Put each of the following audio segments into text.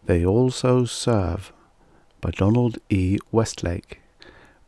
They Also Serve by Donald E. Westlake.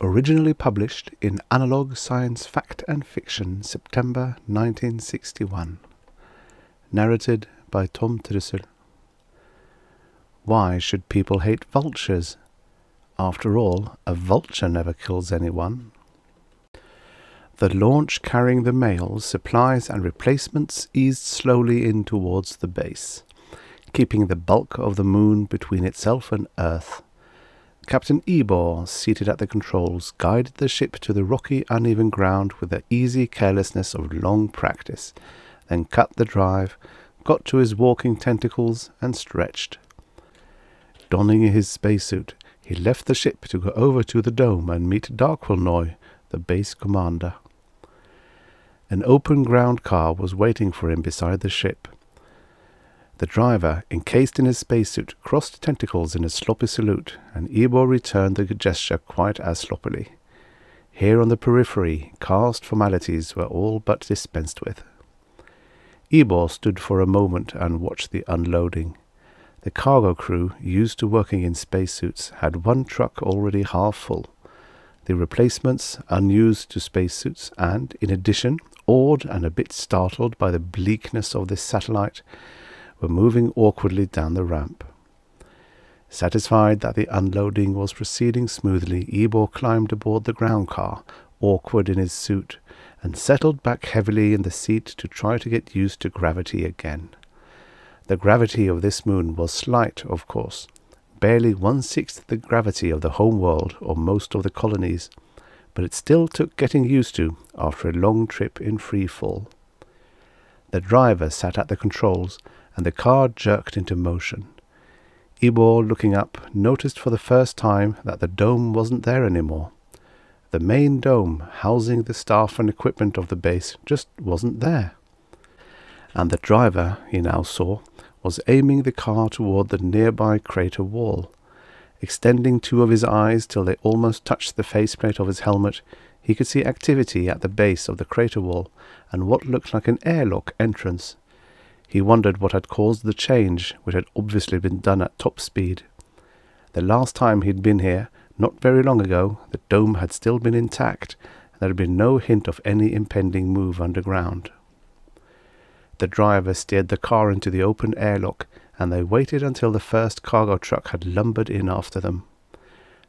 Originally published in Analog Science Fact and Fiction, September 1961. Narrated by Tom Trussel. Why should people hate vultures? After all, a vulture never kills anyone. The launch carrying the mails, supplies and replacements eased slowly in towards the base, keeping the bulk of the moon between itself and Earth. Captain Ebor, seated at the controls, guided the ship to the rocky, uneven ground with the easy carelessness of long practice, then cut the drive, got to his walking tentacles, and stretched. Donning his spacesuit, he left the ship to go over to the dome and meet Darkwolnoy, the base commander. An open ground car was waiting for him beside the ship. The driver, encased in his spacesuit, crossed tentacles in a sloppy salute, and Ebor returned the gesture quite as sloppily. Here on the periphery, caste formalities were all but dispensed with. Ebor stood for a moment and watched the unloading. The cargo crew, used to working in spacesuits, had one truck already half full. The replacements, unused to spacesuits, and, in addition, awed and a bit startled by the bleakness of this satellite, were moving awkwardly down the ramp. Satisfied that the unloading was proceeding smoothly, Ebor climbed aboard the ground car, awkward in his suit, and settled back heavily in the seat to try to get used to gravity again. The gravity of this moon was slight, of course, barely 1/6 the gravity of the home world or most of the colonies, but it still took getting used to after a long trip in free fall. The driver sat at the controls, and the car jerked into motion. Ebor, looking up, noticed for the first time that the dome wasn't there anymore. The main dome, housing the staff and equipment of the base, just wasn't there. And the driver, he now saw, was aiming the car toward the nearby crater wall. Extending two of his eyes till they almost touched the faceplate of his helmet, he could see activity at the base of the crater wall and what looked like an airlock entrance. He wondered what had caused the change, which had obviously been done at top speed. The last time he'd been here, not very long ago, the dome had still been intact, and there had been no hint of any impending move underground. The driver steered the car into the open airlock, and they waited until the first cargo truck had lumbered in after them.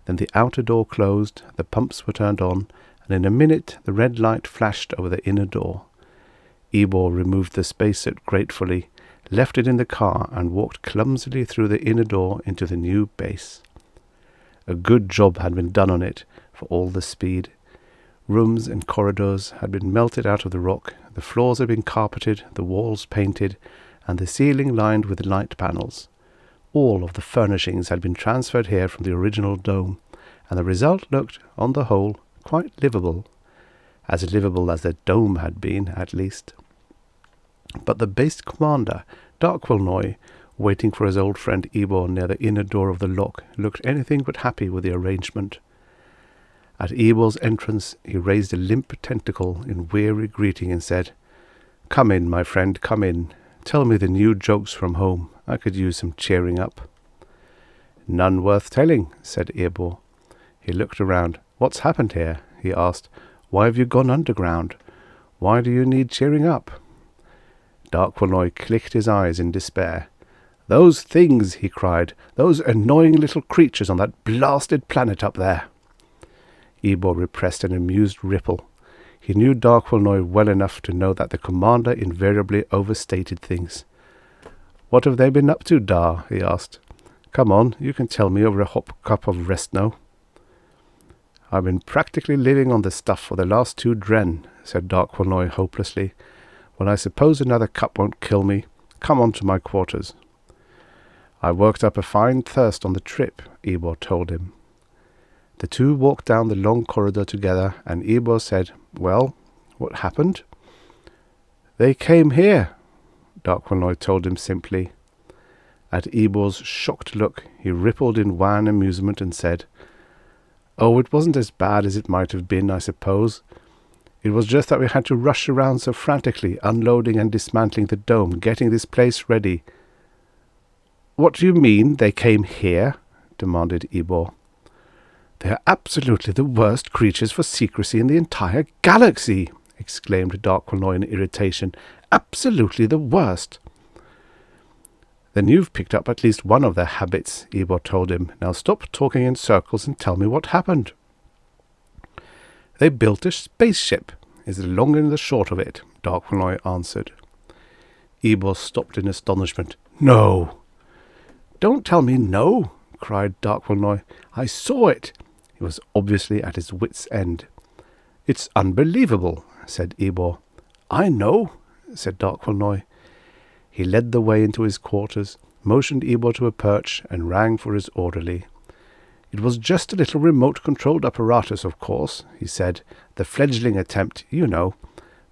Then the outer door closed, the pumps were turned on, and in a minute the red light flashed over the inner door. Ebor removed the spacesuit gratefully, left it in the car, and walked clumsily through the inner door into the new base. A good job had been done on it, for all the speed. Rooms and corridors had been melted out of the rock, the floors had been carpeted, the walls painted, and the ceiling lined with light panels. All of the furnishings had been transferred here from the original dome, and the result looked, on the whole, quite livable. As livable as the dome had been, at least. But the base commander, Darkwolnoy, waiting for his old friend Ebor near the inner door of the lock, looked anything but happy with the arrangement. At Ebor's entrance, he raised a limp tentacle in weary greeting and said, "Come in, my friend, come in. Tell me the new jokes from home. I could use some cheering up." "None worth telling," said Ebor. He looked around. "What's happened here?" he asked. "Why have you gone underground? Why do you need cheering up?" Darkwolnoy clicked his eyes in despair. "Those things," he cried. "Those annoying little creatures on that blasted planet up there." Ebor repressed an amused ripple. He knew Darkwolnoy well enough to know that the commander invariably overstated things. "What have they been up to, Dar?" he asked. "Come on, you can tell me over a hot cup of restno." "I've been practically living on the stuff for the last 2 dren," said Darkwolnoy hopelessly. "Well, I suppose another cup won't kill me. Come on to my quarters." "I worked up a fine thirst on the trip," Ebor told him. The two walked down the long corridor together, and Ebor said, "Well, what happened?" "They came here," Darkwolnoy told him simply. At Ebor's shocked look, he rippled in wan amusement and said, "Oh, it wasn't as bad as it might have been, I suppose. It was just that we had to rush around so frantically, unloading and dismantling the dome, getting this place ready." What do you mean they came here? Demanded Ebor. They are absolutely the worst creatures for secrecy in the entire galaxy, exclaimed Darkwanoi in irritation. Absolutely the worst. Then you've picked up at least one of their habits, Ebor told him. Now stop talking in circles and tell me what happened. They built a spaceship, is the long and the short of it, Darkwanoi answered. Ebor stopped in astonishment. No. Don't tell me no, cried Darkwanoi. I saw it. He was obviously at his wits' end. It's unbelievable, said Ebor. I know, said Darkwanoi. He led the way into his quarters, motioned Ebor to a perch, and rang for his orderly. It was just a little remote-controlled apparatus, of course, he said. The fledgling attempt, you know.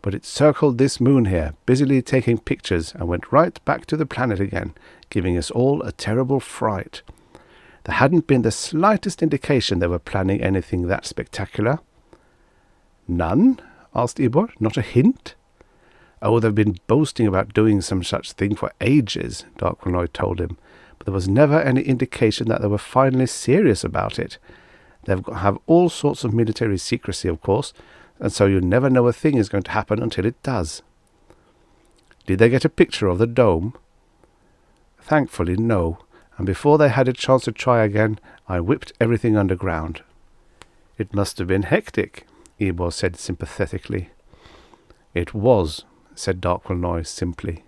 But it circled this moon here, busily taking pictures, and went right back to the planet again, giving us all a terrible fright. There hadn't been the slightest indication they were planning anything that spectacular. None? Asked Ebor. Not a hint? Oh, they've been boasting about doing some such thing for ages, Darkwanoi told him, but there was never any indication that they were finally serious about it. They have all sorts of military secrecy, of course, and so you never know a thing is going to happen until it does. Did they get a picture of the dome? Thankfully, no, and before they had a chance to try again, I whipped everything underground. It must have been hectic, Ebor said sympathetically. It was, said Darkwanoi simply.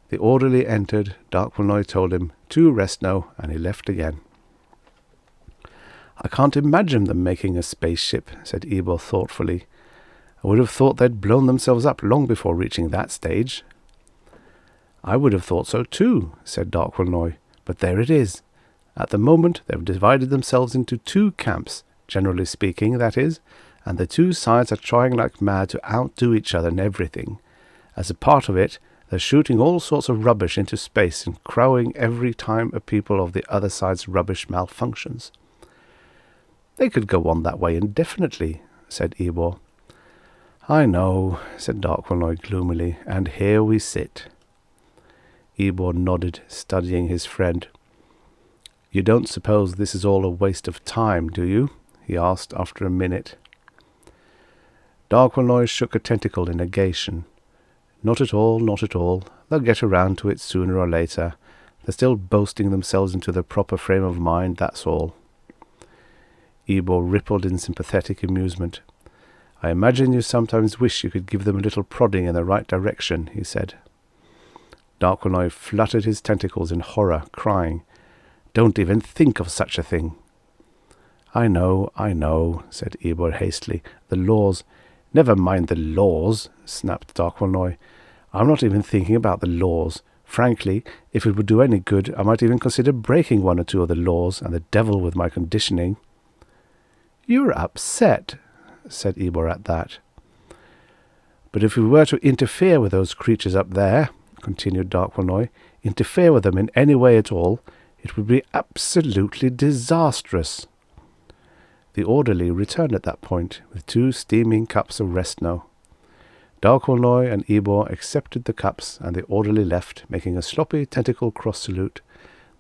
The orderly entered. Darkwanoi told him to rest now, and he left again. I can't imagine them making a spaceship, said Ebor thoughtfully. I would have thought they'd blown themselves up long before reaching that stage. I would have thought so too, said Darkwanoi, but there it is. At the moment they've divided themselves into two camps, generally speaking, that is, and the two sides are trying like mad to outdo each other in everything. As a part of it, they're shooting all sorts of rubbish into space and crowing every time a people of the other side's rubbish malfunctions. They could go on that way indefinitely, said Ebor. I know, said Darkwanoi gloomily, and here we sit. Ebor nodded, studying his friend. You don't suppose this is all a waste of time, do you? He asked after a minute. Darkwanoi shook a tentacle in negation. Not at all, not at all. They'll get around to it sooner or later. They're still boasting themselves into the proper frame of mind, that's all. Ebor rippled in sympathetic amusement. I imagine you sometimes wish you could give them a little prodding in the right direction, he said. Darkwanoi fluttered his tentacles in horror, crying, Don't even think of such a thing. I know, said Ebor hastily. The laws. Never mind the laws, snapped Darkwanoi. I'm not even thinking about the laws. Frankly, if it would do any good, I might even consider breaking one or two of the laws, and the devil with my conditioning. You're upset, said Ebor at that. But if we were to interfere with those creatures up there, continued Darkwanoi, interfere with them in any way at all, it would be absolutely disastrous. The orderly returned at that point, with 2 steaming cups of restno. Darkwanoi and Ebor accepted the cups, and the orderly left, making a sloppy tentacle cross salute,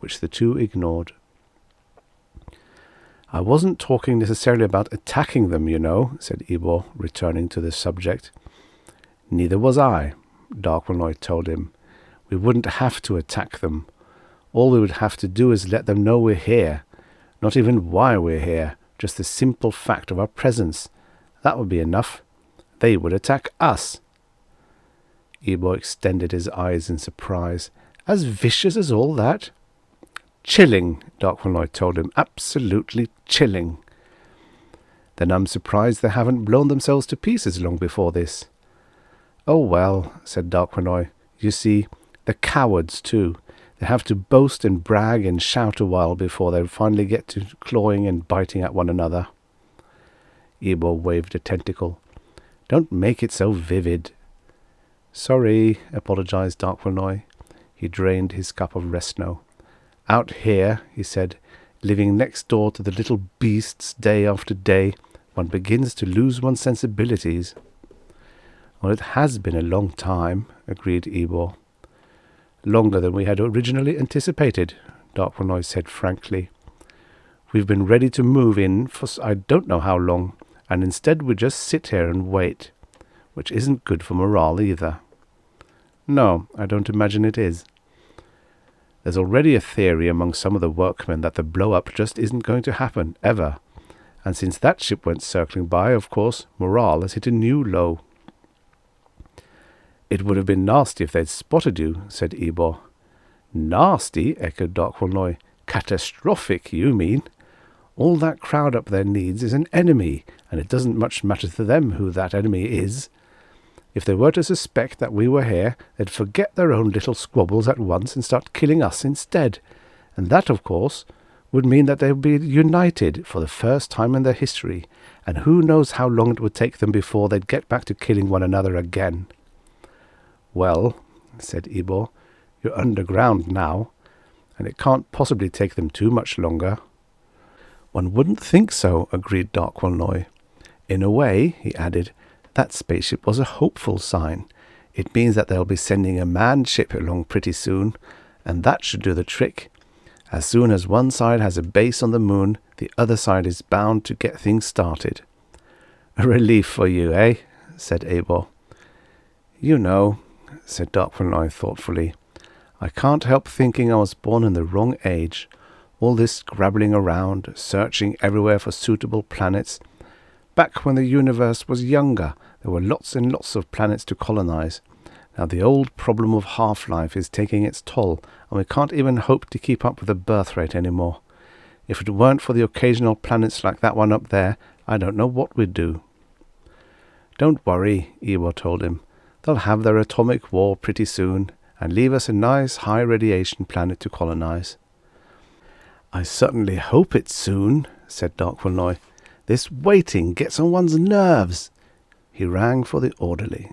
which the 2 ignored. I wasn't talking necessarily about attacking them, you know, said Ebor, returning to the subject. Neither was I, Darkwanoi told him. We wouldn't have to attack them. All we would have to do is let them know we're here. Not even why we're here, just the simple fact of our presence. That would be enough. They would attack us. Ebor extended his eyes in surprise. As vicious as all that? Chilling, Darkwanoi told him. Absolutely chilling. Then I'm surprised they haven't blown themselves to pieces long before this. Oh well, said Darkwanoi. You see, they're cowards too. They have to boast and brag and shout a while before they finally get to clawing and biting at one another. Ebor waved a tentacle. Don't make it so vivid. Sorry, apologized Darkwanoi. He drained his cup of restno. Out here, he said, living next door to the little beasts day after day, one begins to lose one's sensibilities. Well, it has been a long time, agreed Ebor. Longer than we had originally anticipated, Darkwood said frankly. We've been ready to move in for I don't know how long, and instead we just sit here and wait, which isn't good for morale either. No, I don't imagine it is. There's already a theory among some of the workmen that the blow-up just isn't going to happen, ever. And since that ship went circling by, of course, morale has hit a new low. It would have been nasty if they'd spotted you, said Ebor. Nasty? Echoed Darkwood. Catastrophic, you mean? All that crowd up there needs is an enemy, and it doesn't much matter to them who that enemy is. If they were to suspect that we were here, they'd forget their own little squabbles at once and start killing us instead. And that, of course, would mean that they would be united for the first time in their history, and who knows how long it would take them before they'd get back to killing one another again. Well, said Ebor, you're underground now, and it can't possibly take them too much longer. One wouldn't think so, agreed Darkwood. In a way, he added, that spaceship was a hopeful sign. It means that they'll be sending a manned ship along pretty soon, and that should do the trick. As soon as one side has a base on the moon, the other side is bound to get things started. A relief for you, eh? Said Ebor. You know, said Darkwood thoughtfully, I can't help thinking I was born in the wrong age. All this scrabbling around, searching everywhere for suitable planets. Back when the universe was younger, there were lots and lots of planets to colonize. Now the old problem of half-life is taking its toll, and we can't even hope to keep up with the birth rate anymore. If it weren't for the occasional planets like that one up there, I don't know what we'd do. Don't worry, Ebor told him. They'll have their atomic war pretty soon, and leave us a nice high-radiation planet to colonize. I certainly hope it's soon, said Darkwood. This waiting gets on one's nerves. He rang for the orderly.